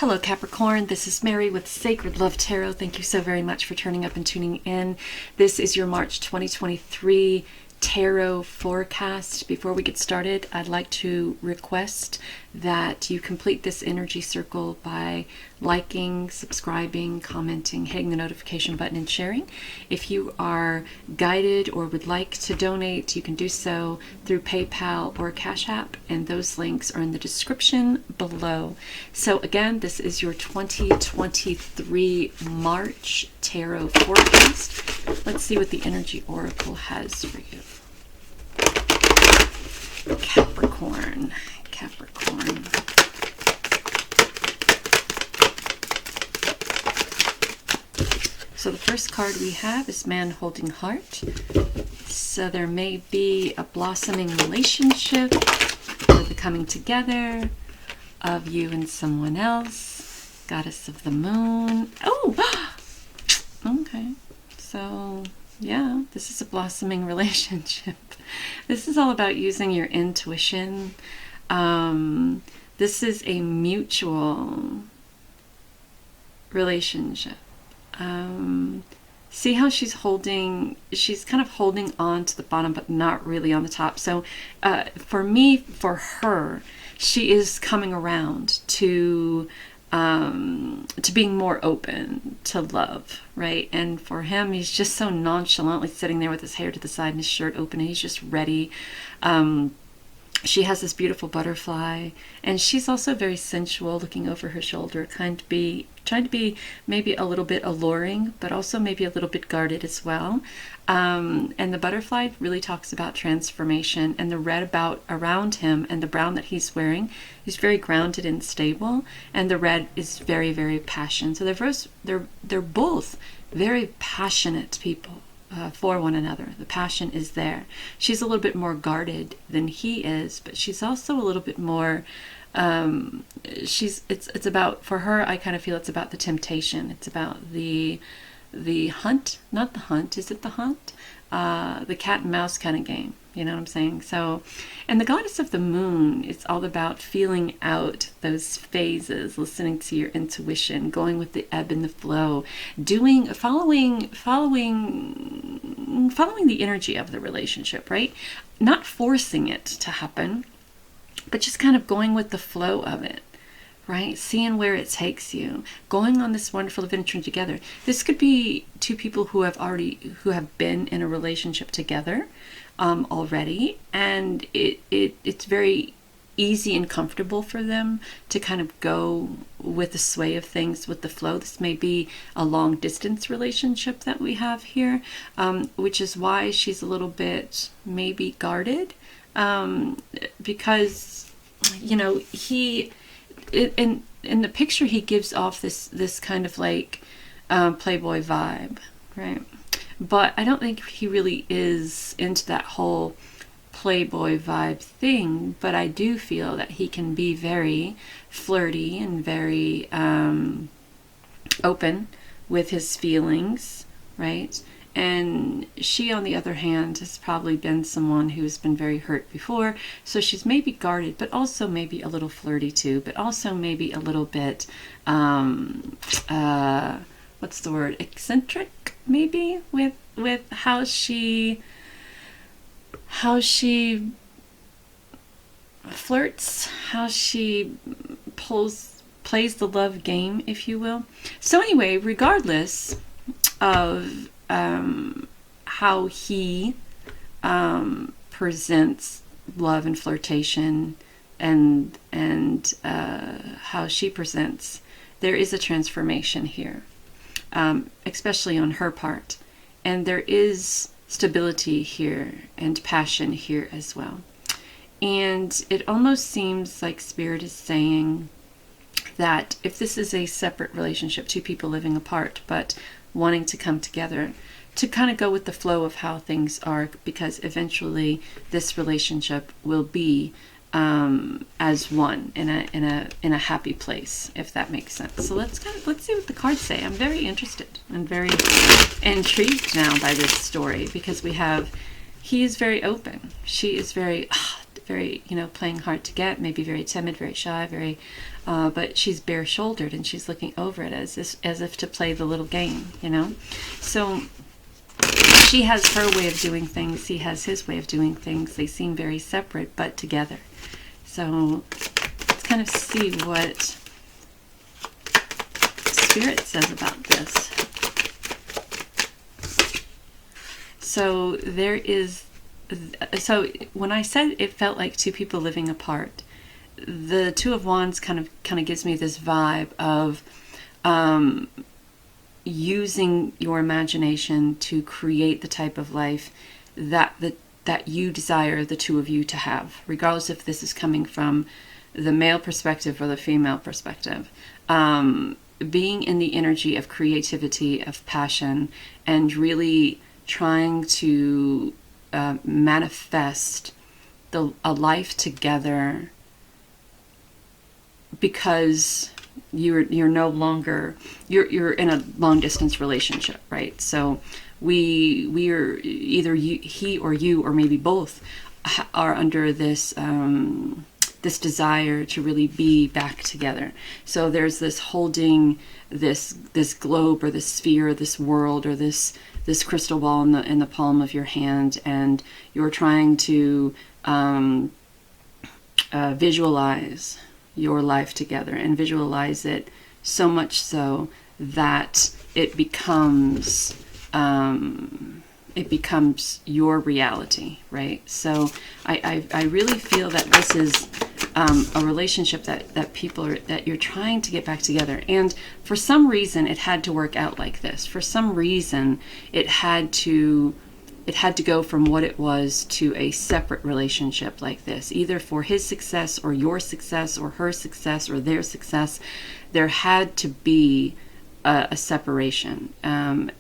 Hello Capricorn, this is Mary with Sacred Love Tarot. Thank you so very much for turning up and tuning in. This is your March 2023 tarot forecast. Before we get started, I'd like to request that you complete this energy circle by liking, subscribing, commenting, hitting the notification button, and sharing. If you are guided or would like to donate, you can do so through PayPal or Cashapp, and those links are in the description below. So again, this is your 2023 March tarot forecast. Let's see what the energy oracle has for you. Capricorn. So the first card we have is Man Holding Heart. So there may be a blossoming relationship or the coming together of you and someone else. Goddess of the Moon. Oh! Okay. So, yeah, this is a blossoming relationship. This is all about using your intuition. This is a mutual relationship. See how she's kind of holding on to the bottom, but not really on the top. So for her, she is coming around to being more open to love, right? And for him, he's just so nonchalantly sitting there with his hair to the side and his shirt open, and he's just ready. She has this beautiful butterfly, and she's also very sensual, looking over her shoulder, trying to be maybe a little bit alluring, but also maybe a little bit guarded as well. And the butterfly really talks about transformation, and the red around him and the brown that he's wearing is very grounded and stable, and the red is very, very passionate. So they're both very passionate people. For one another. The passion is there. She's a little bit more guarded than he is, but she's also a little bit more it's about, for her, I kind of feel it's about the temptation. It's about the hunt, not the hunt. Is it the hunt? The cat and mouse kind of game. You know what I'm saying? So, and the Goddess of the Moon, it's all about feeling out those phases, listening to your intuition, going with the ebb and the flow, following the energy of the relationship, right? Not forcing it to happen, but just kind of going with the flow of it, right? Seeing where it takes you, going on this wonderful adventure together. This could be two people who have been in a relationship together already, and it's very easy and comfortable for them to kind of go with the sway of things, with the flow. This may be a long distance relationship that we have here, which is why she's a little bit maybe guarded, because he in the picture he gives off this kind of like playboy vibe, right? But I don't think he really is into that whole playboy vibe thing, but I do feel that he can be very flirty and very open with his feelings, right? And she, on the other hand, has probably been someone who's been very hurt before, so she's maybe guarded, but also maybe a little flirty too, but also maybe a little bit what's the word, eccentric, maybe, with how she flirts, how she plays the love game, if you will. So anyway, regardless of how he presents love and flirtation, and how she presents, there is a transformation here, especially on her part, and there is stability here and passion here as well. And it almost seems like Spirit is saying that if this is a separate relationship, two people living apart but wanting to come together, to kind of go with the flow of how things are, because eventually this relationship will be as one in a happy place, if that makes sense. So let's see what the cards say. I'm very interested and very intrigued now by this story, because we have, he is very open, she is very very, playing hard to get, maybe very timid, very shy, very, but she's bare-shouldered and she's looking over it as if to play the little game, So she has her way of doing things. He has his way of doing things. They seem very separate, but together. So let's kind of see what Spirit says about this. So so when I said it felt like two people living apart, the Two of Wands kind of gives me this vibe of using your imagination to create the type of life that you desire the two of you to have, regardless if this is coming from the male perspective or the female perspective. Being in the energy of creativity, of passion, and really trying to manifest a life together, because you're no longer you're in a long distance relationship, right? So we are either he or you or maybe both are under this this desire to really be back together. So there's this holding this globe or this sphere, or this world, or this crystal ball in the palm of your hand, and you're trying to visualize your life together, and visualize it so much so that it becomes your reality, right? So I really feel that this is a relationship that you're trying to get back together, and for some reason it had to work out like this. For some reason it had to go from what it was to a separate relationship like this, either for his success or your success or her success or their success. There had to be a separation.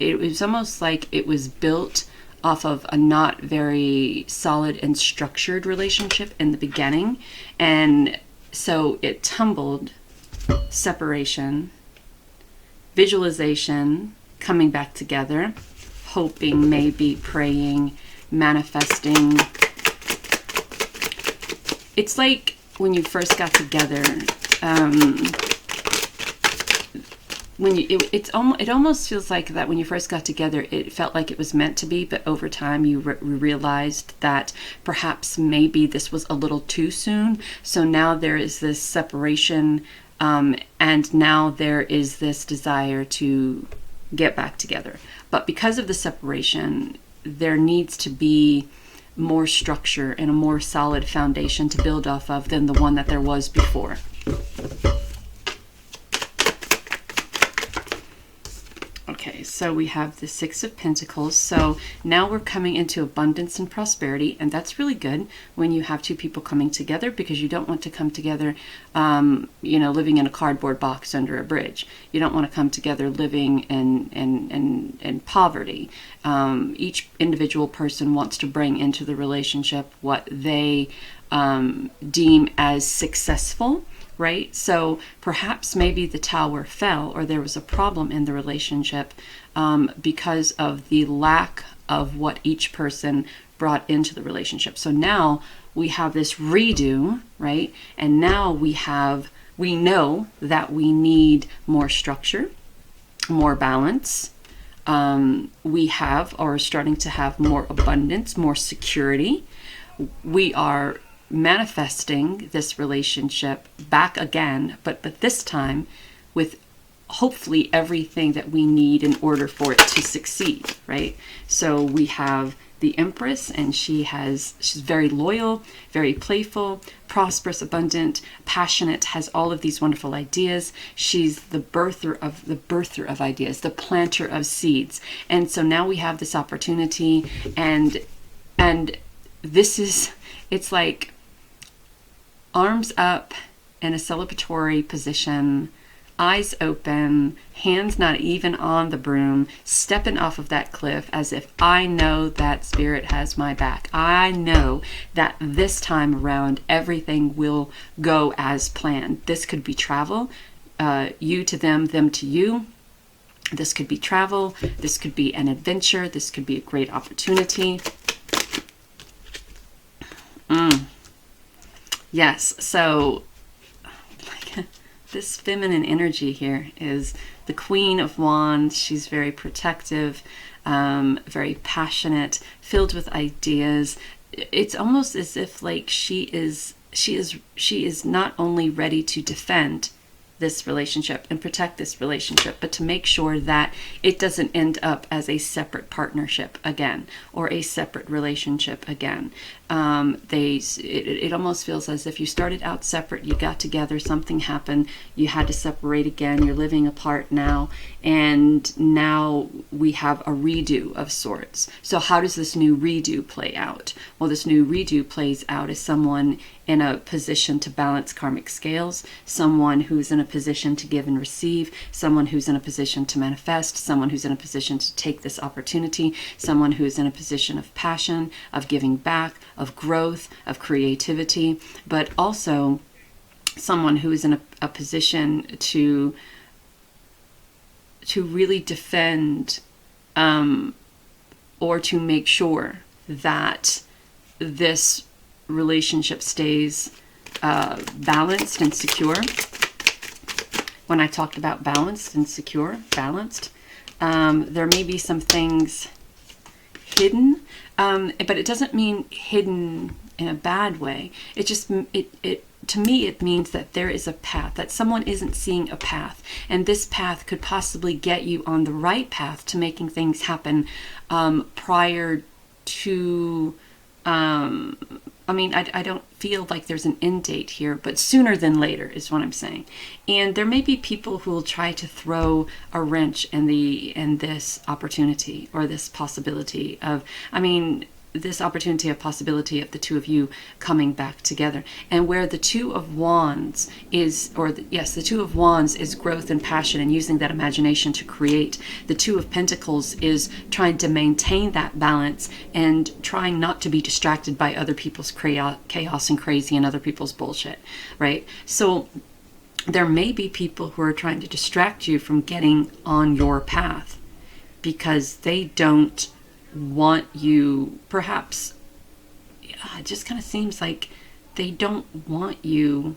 It was almost like it was built off of a not very solid and structured relationship in the beginning, and so it tumbled. Separation, visualization, coming back together, hoping, maybe praying, manifesting. It's like when you first got together, it almost feels like that when you first got together, it felt like it was meant to be, but over time you realized that perhaps maybe this was a little too soon. So now there is this separation, and now there is this desire to get back together. But because of the separation, there needs to be more structure and a more solid foundation to build off of than the one that there was before. Okay, so we have the Six of Pentacles. So now we're coming into abundance and prosperity, and that's really good when you have two people coming together, because you don't want to come together, living in a cardboard box under a bridge. You don't want to come together living in poverty. Each individual person wants to bring into the relationship what they deem as successful. Right? So perhaps maybe the tower fell, or there was a problem in the relationship because of the lack of what each person brought into the relationship. So now we have this redo, right? And now we know that we need more structure, more balance. We have, or are starting to have, more abundance, more security. We are manifesting this relationship back again, but this time with hopefully everything that we need in order for it to succeed, right? So we have the Empress, and she's very loyal, very playful, prosperous, abundant, passionate, has all of these wonderful ideas. She's the birther of ideas, the planter of seeds. And so now we have this opportunity, and it's like arms up in a celebratory position, eyes open, hands not even on the broom, stepping off of that cliff as if I know that Spirit has my back. I know that this time around everything will go as planned. This could be travel, you to them, them to you. This could be travel. This could be an adventure. This could be a great opportunity. Yes. So, like, this feminine energy here is the Queen of Wands. She's very protective, very passionate, filled with ideas. It's almost as if like she is not only ready to defend this relationship and protect this relationship, but to make sure that it doesn't end up as a separate partnership again or a separate relationship again. It almost feels as if you started out separate, you got together, something happened, you had to separate again, you're living apart now, and now we have a redo of sorts. So how does this new redo play out? Well, this new redo plays out as someone in a position to balance karmic scales, someone who's in a position to give and receive, someone who's in a position to manifest, someone who's in a position to take this opportunity, someone who's in a position of passion, of giving back, of growth, of creativity, but also someone who is in a position to really defend or to make sure that this relationship stays balanced and secure. When I talked about balanced and secure, balanced, there may be some things hidden, but it doesn't mean hidden in a bad way. It just, to me, it means that there is a path, that someone isn't seeing a path, and this path could possibly get you on the right path to making things happen prior to, I don't feel like there's an end date here, but sooner than later is what I'm saying. And there may be people who will try to throw a wrench in this opportunity or this possibility of, this opportunity of possibility of the two of you coming back together. And where the Two of Wands is, the Two of Wands is growth and passion and using that imagination to create. The Two of Pentacles is trying to maintain that balance and trying not to be distracted by other people's chaos and crazy and other people's bullshit, right? So there may be people who are trying to distract you from getting on your path because they don't want you, perhaps, it just kind of seems like they don't want you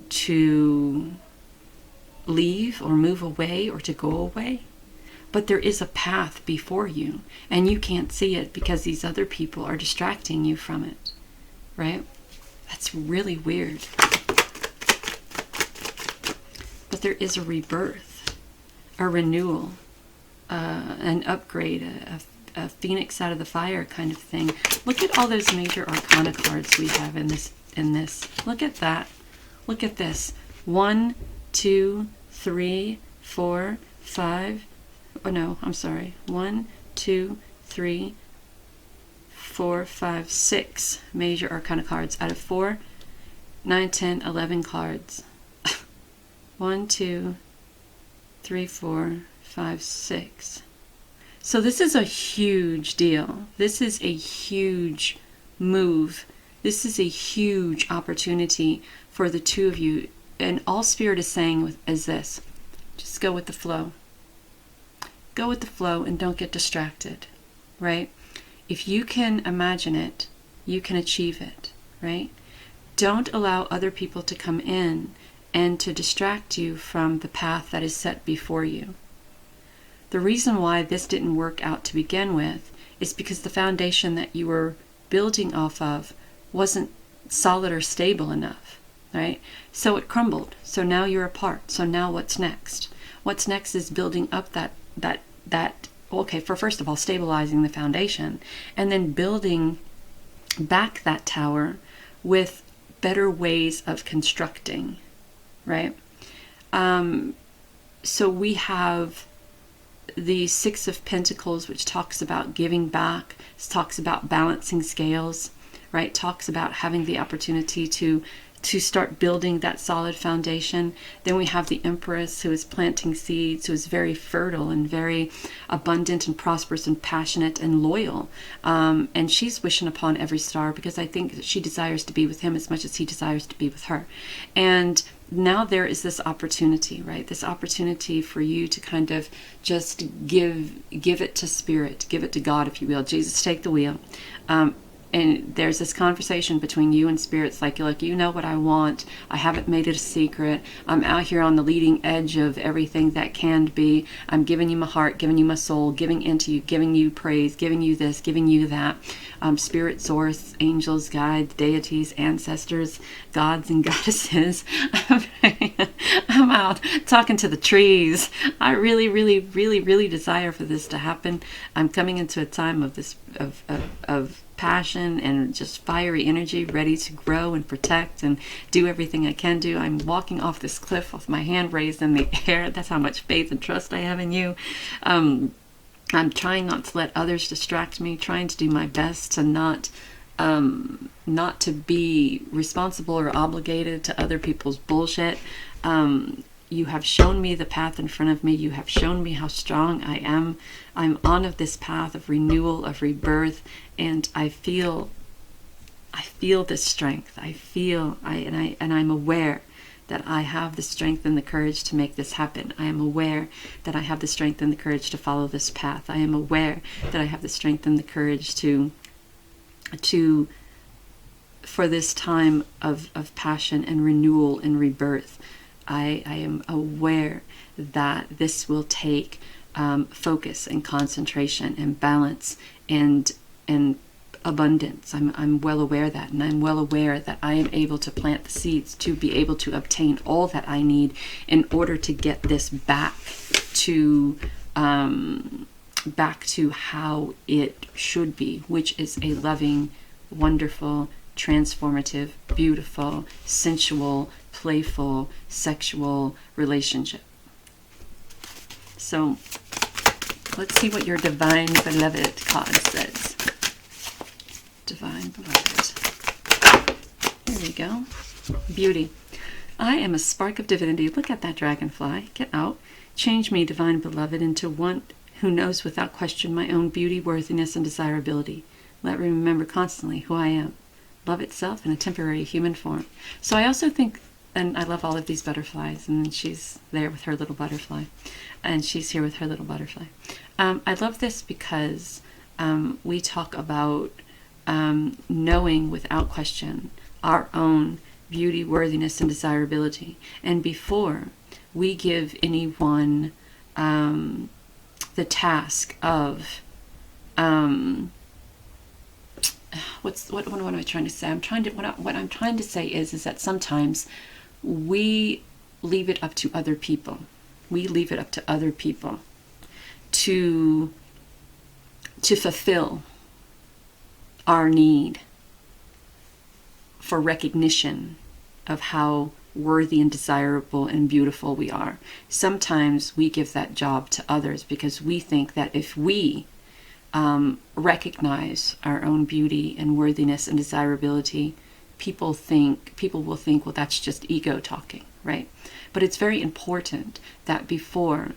to leave or move away or to go away. But there is a path before you and you can't see it because these other people are distracting you from it, right? That's really weird. But there is a rebirth, a renewal, an upgrade, a phoenix out of the fire kind of thing. Look at all those major arcana cards we have in this. Look at that. Look at this. 1, 2, 3, 4, 5. Oh no, I'm sorry. 1, 2, 3, 4, 5, 6 major arcana cards out of 4, 9, 10, 11 cards. 1, 2, 3, 4, 5, 6. So this is a huge deal. This is a huge move. This is a huge opportunity for the two of you. And all Spirit is saying is this: just go with the flow. Go with the flow and don't get distracted, right? If you can imagine it, you can achieve it, right? Don't allow other people to come in and to distract you from the path that is set before you. The reason why this didn't work out to begin with is because the foundation that you were building off of wasn't solid or stable enough, right? So it crumbled. So now you're apart. So now what's next? What's next is building up first of all, stabilizing the foundation and then building back that tower with better ways of constructing, right? So we have the Six of Pentacles, which talks about giving back, talks about balancing scales, right? Talks about having the opportunity to start building that solid foundation. Then we have the Empress, who is planting seeds, who is very fertile and very abundant and prosperous and passionate and loyal. And she's wishing upon every star because I think that she desires to be with him as much as he desires to be with her. And now there is this opportunity, right? This opportunity for you to kind of just give it to Spirit, give it to God, if you will. Jesus, take the wheel. and there's this conversation between you and spirits, like, look, you know what I want. I haven't made it a secret. I'm out here on the leading edge of everything that can be. I'm giving you my heart, giving you my soul, giving into you, giving you praise, giving you this, giving you that. Spirit, source, angels, guides, deities, ancestors, gods and goddesses. I'm out talking to the trees. I really, really, really, really desire for this to happen. I'm coming into a time of this of passion and just fiery energy, ready to grow and protect and do everything I can do. I'm walking off this cliff with my hand raised in the air. That's how much faith and trust I have in you. I'm trying not to let others distract me, trying to do my best to not to be responsible or obligated to other people's bullshit. You have shown me the path in front of me. You have shown me how strong I am. I'm on this path of renewal, of rebirth, and I feel this strength. I'm aware that I have the strength and the courage to make this happen. I am aware that I have the strength and the courage to follow this path. I am aware that I have the strength and the courage to for this time of passion and renewal and rebirth. I am aware that this will take focus and concentration and balance and abundance. I'm well aware of that, and I'm well aware that I am able to plant the seeds to be able to obtain all that I need in order to get this back to how it should be, which is a loving, wonderful, transformative, beautiful, sensual, playful, sexual relationship. So let's see what your divine beloved card says. Divine beloved. Here we go. Beauty. I am a spark of divinity. Look at that dragonfly. Get out. Change me, divine beloved, into one who knows without question my own beauty, worthiness, and desirability. Let me remember constantly who I am. Love itself in a temporary human form. So I also think, and I love all of these butterflies, and she's there with her little butterfly, and she's here with her little butterfly. I love this because we talk about knowing without question our own beauty, worthiness, and desirability. And before we give anyone the task of what am I trying to say? What I'm trying to say is that sometimes we leave it up to other people. We leave it up to other people to fulfill our need for recognition of how worthy and desirable and beautiful we are. Sometimes we give that job to others because we think that if we recognize our own beauty and worthiness and desirability, people will think, well, that's just ego talking, right? But it's very important that before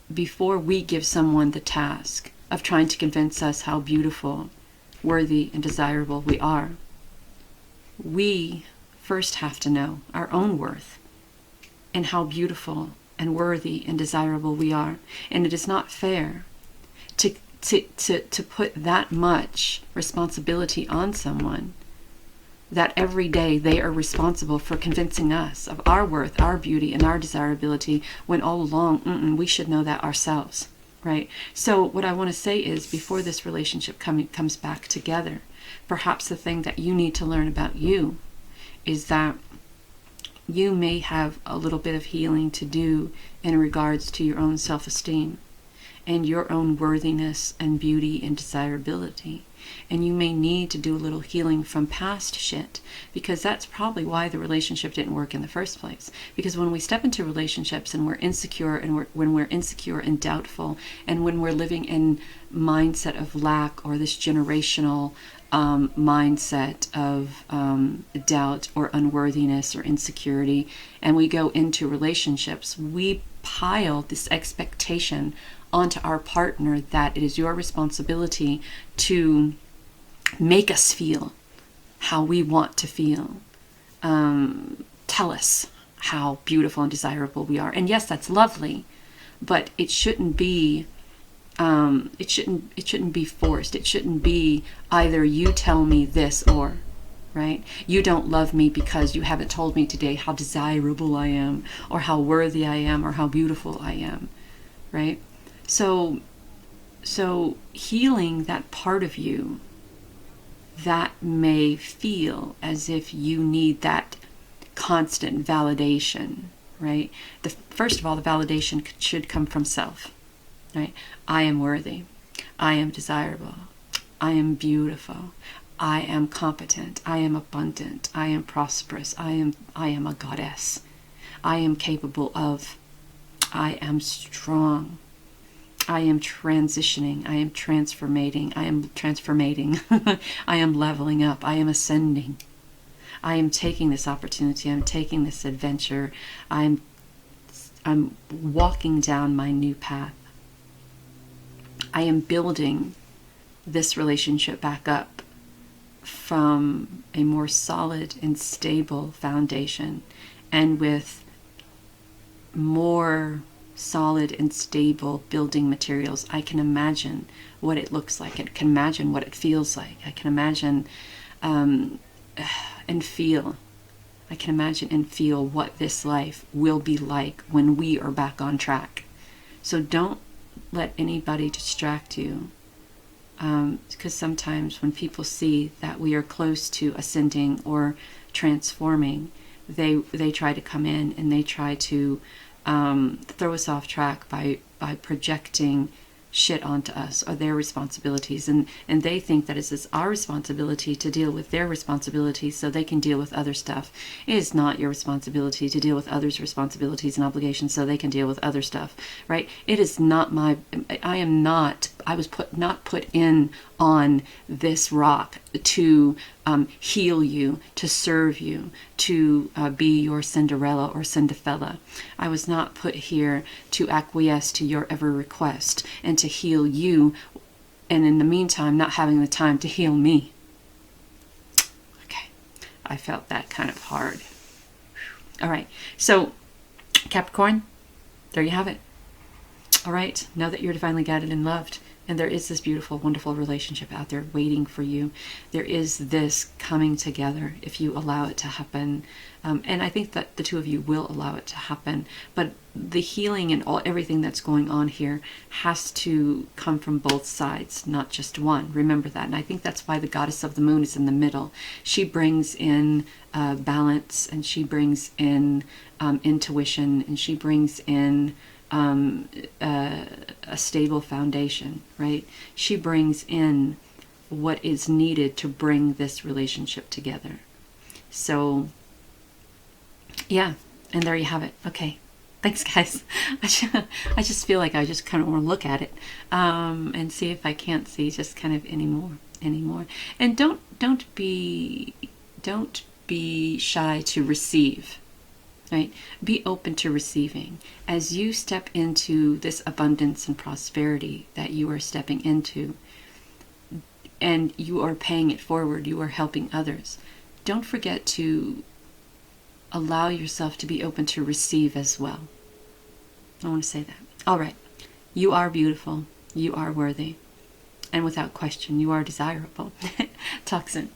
we give someone the task of trying to convince us how beautiful, worthy, and desirable we are, we first have to know our own worth and how beautiful and worthy and desirable we are. And it is not fair to put that much responsibility on someone that every day they are responsible for convincing us of our worth, our beauty, and our desirability, when all along we should know that ourselves, right? So what I want to say is, before this relationship comes back together, perhaps the thing that you need to learn about you is that you may have a little bit of healing to do in regards to your own self-esteem and your own worthiness and beauty and desirability. And you may need to do a little healing from past shit, because that's probably why the relationship didn't work in the first place. Because when we step into relationships and we're insecure, and when we're insecure and doubtful, and when we're living in mindset of lack, or this generational mindset of doubt or unworthiness or insecurity, and we go into relationships, we pile this expectation onto our partner that it is your responsibility to make us feel how we want to feel. Tell us how beautiful and desirable we are. And yes, that's lovely, but it shouldn't be It shouldn't be forced. It shouldn't be either you tell me this or, right? You don't love me because you haven't told me today how desirable I am, or how worthy I am, or how beautiful I am, right? So healing that part of you that may feel as if you need that constant validation, right? First of all, the validation should come from self, right? I am worthy. I am desirable. I am beautiful. I am competent. I am abundant. I am prosperous. I am a goddess. I am capable of. I am strong. I am transitioning. I am transformating. I am transformating. I am leveling up. I am ascending. I am taking this opportunity. I'm taking this adventure. I'm walking down my new path. I am building this relationship back up from a more solid and stable foundation, and with more solid and stable building materials. I can imagine what it looks like. I can imagine what it feels like. I can imagine and feel. I can imagine and feel what this life will be like when we are back on track. So don't let anybody distract you, because sometimes when people see that we are close to ascending or transforming, they try to come in and they try to throw us off track by projecting shit onto us, or their responsibilities, and they think that it's our responsibility to deal with their responsibilities so they can deal with other stuff. It is not your responsibility to deal with others' responsibilities and obligations so they can deal with other stuff, right? It is not I was not put in on this rock to heal you, to serve you, to be your Cinderella or Cinderfella. I was not put here to acquiesce to your every request and to heal you, and in the meantime not having the time to heal me. Okay, I felt that kind of hard. All right, so Capricorn, there you have it. All right, know that you're divinely guided and loved. And there is this beautiful, wonderful relationship out there waiting for you. There is this coming together if you allow it to happen. And I think that the two of you will allow it to happen. But the healing and everything that's going on here has to come from both sides, not just one. Remember that. And I think that's why the goddess of the moon is in the middle. She brings in balance, and she brings in intuition, and she brings in a stable foundation, right? She brings in what is needed to bring this relationship together. So, yeah, and there you have it. Okay, thanks, guys. I just feel like I just kind of want to look at it and see if I can't see just kind of anymore. And don't be shy to receive. Right? Be open to receiving. As you step into this abundance and prosperity that you are stepping into, and you are paying it forward, you are helping others, don't forget to allow yourself to be open to receive as well. I want to say that. All right. You are beautiful. You are worthy. And without question, you are desirable. Talk soon.